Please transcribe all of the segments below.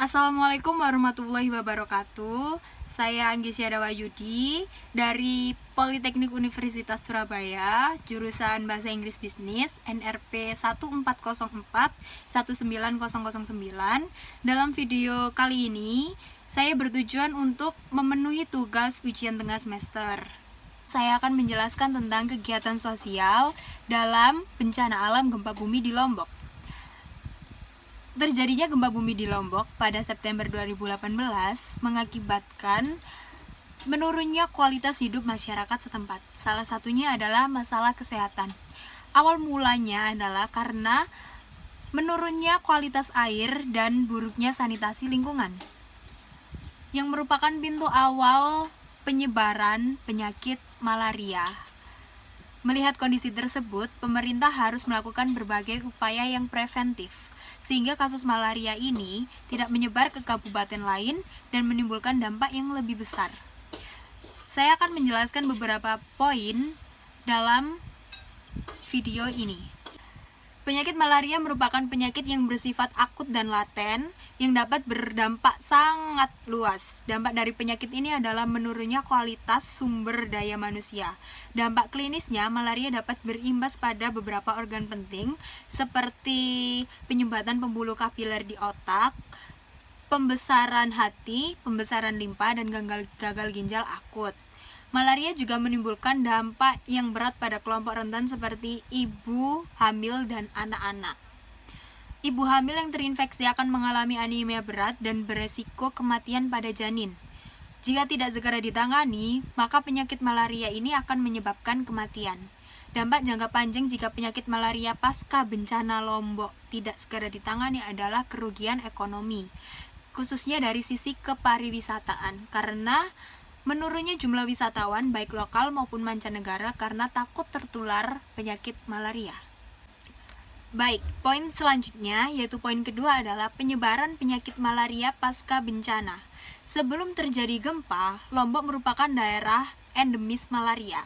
Assalamualaikum warahmatullahi wabarakatuh. Saya Anggisya Dawayudi dari Politeknik Universitas Surabaya, jurusan Bahasa Inggris Bisnis, NRP 1404 19009. Dalam video kali ini, saya bertujuan untuk memenuhi tugas ujian tengah semester. Saya akan menjelaskan tentang kegiatan sosial dalam bencana alam gempa bumi di Lombok. Terjadinya gempa bumi di Lombok pada September 2018 mengakibatkan menurunnya kualitas hidup masyarakat setempat. Salah satunya adalah masalah kesehatan. Awal mulanya adalah karena menurunnya kualitas air dan buruknya sanitasi lingkungan, yang merupakan pintu awal penyebaran penyakit malaria. Melihat kondisi tersebut, pemerintah harus melakukan berbagai upaya yang preventif, sehingga kasus malaria ini tidak menyebar ke kabupaten lain dan menimbulkan dampak yang lebih besar. Saya akan menjelaskan beberapa poin dalam video ini. Penyakit malaria merupakan penyakit yang bersifat akut dan laten yang dapat berdampak sangat luas. Dampak dari penyakit ini adalah menurunnya kualitas sumber daya manusia. Dampak klinisnya, malaria dapat berimbas pada beberapa organ penting seperti penyumbatan pembuluh kapiler di otak, pembesaran hati, pembesaran limpa, dan gagal ginjal akut. Malaria juga menimbulkan dampak yang berat pada kelompok rentan seperti ibu hamil dan anak-anak. Ibu hamil yang terinfeksi akan mengalami anemia berat dan beresiko kematian pada janin. Jika tidak segera ditangani, maka penyakit malaria ini akan menyebabkan kematian. Dampak jangka panjang jika penyakit malaria pasca bencana Lombok tidak segera ditangani adalah kerugian ekonomi, khususnya dari sisi kepariwisataan, karena menurunnya jumlah wisatawan baik lokal maupun mancanegara karena takut tertular penyakit malaria. Baik, poin selanjutnya yaitu poin kedua adalah penyebaran penyakit malaria pasca bencana. Sebelum terjadi gempa, Lombok merupakan daerah endemis malaria,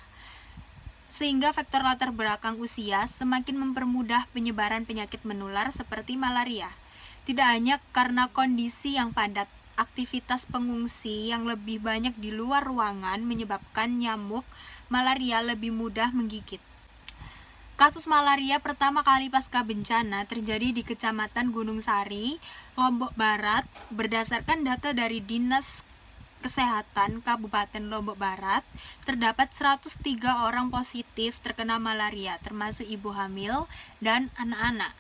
sehingga faktor latar belakang usia semakin mempermudah penyebaran penyakit menular seperti malaria. Tidak hanya karena kondisi yang padat, aktivitas pengungsi yang lebih banyak di luar ruangan menyebabkan nyamuk malaria lebih mudah menggigit. Kasus malaria pertama kali pasca bencana terjadi di Kecamatan Gunung Sari, Lombok Barat. Berdasarkan data dari Dinas Kesehatan Kabupaten Lombok Barat, terdapat 103 orang positif terkena malaria, termasuk ibu hamil dan anak-anak.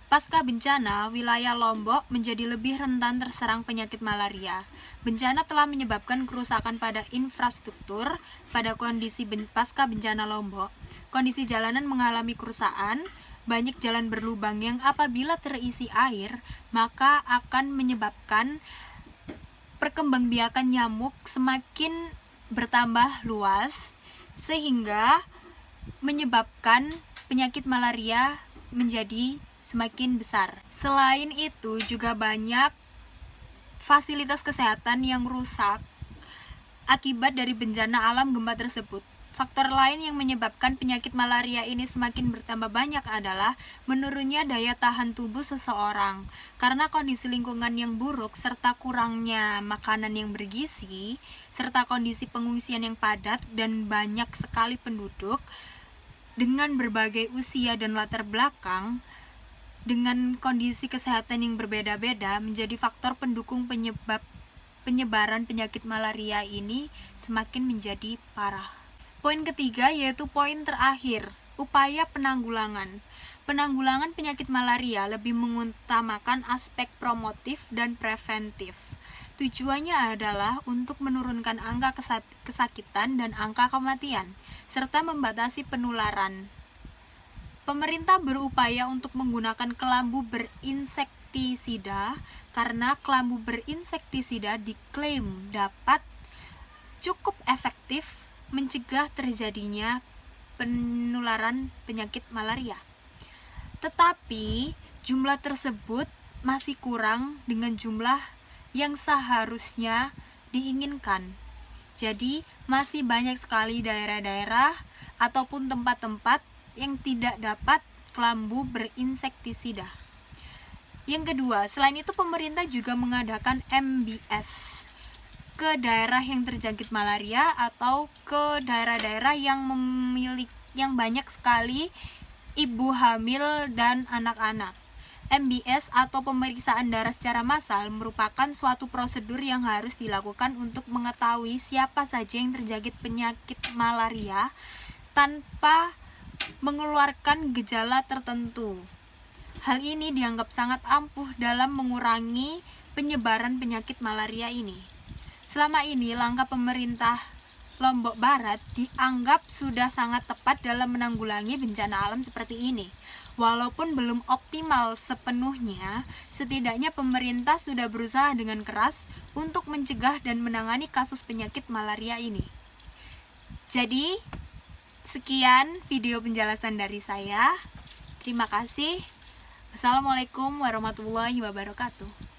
Pasca bencana, wilayah Lombok menjadi lebih rentan terserang penyakit malaria. Bencana telah menyebabkan kerusakan pada infrastruktur. Pada kondisi pasca bencana Lombok, kondisi jalanan mengalami kerusakan, banyak jalan berlubang yang apabila terisi air, maka akan menyebabkan perkembangbiakan nyamuk semakin bertambah luas, sehingga menyebabkan penyakit malaria menjadi semakin besar. Selain itu, juga banyak fasilitas kesehatan yang rusak akibat dari bencana alam gempa tersebut. Faktor lain yang menyebabkan penyakit malaria ini semakin bertambah banyak adalah menurunnya daya tahan tubuh seseorang. Karena kondisi lingkungan yang buruk serta kurangnya makanan yang bergizi, serta kondisi pengungsian yang padat dan banyak sekali penduduk dengan berbagai usia dan latar belakang, dengan kondisi kesehatan yang berbeda-beda menjadi faktor pendukung penyebaran penyakit malaria ini semakin menjadi parah. Poin ketiga yaitu poin terakhir, upaya penanggulangan. Penanggulangan penyakit malaria lebih mengutamakan aspek promotif dan preventif. Tujuannya adalah untuk menurunkan angka kesakitan dan angka kematian, serta membatasi penularan. Pemerintah berupaya untuk menggunakan kelambu berinsektisida karena kelambu berinsektisida diklaim dapat cukup efektif mencegah terjadinya penularan penyakit malaria. Tetapi jumlah tersebut masih kurang dengan jumlah yang seharusnya diinginkan. Jadi masih banyak sekali daerah-daerah ataupun tempat-tempat yang tidak dapat kelambu berinsektisida. Yang kedua, selain itu pemerintah juga mengadakan MBS ke daerah yang terjangkit malaria atau ke daerah-daerah yang banyak sekali ibu hamil dan anak-anak. MBS atau pemeriksaan darah secara massal merupakan suatu prosedur yang harus dilakukan untuk mengetahui siapa saja yang terjangkit penyakit malaria tanpa mengeluarkan gejala tertentu. Hal ini dianggap sangat ampuh dalam mengurangi penyebaran penyakit malaria ini. Selama ini, langkah pemerintah Lombok Barat dianggap sudah sangat tepat dalam menanggulangi bencana alam seperti ini. Walaupun belum optimal sepenuhnya, setidaknya pemerintah sudah berusaha dengan keras untuk mencegah dan menangani kasus penyakit malaria ini. Jadi, sekian video penjelasan dari saya. Terima kasih. Assalamualaikum warahmatullahi wabarakatuh.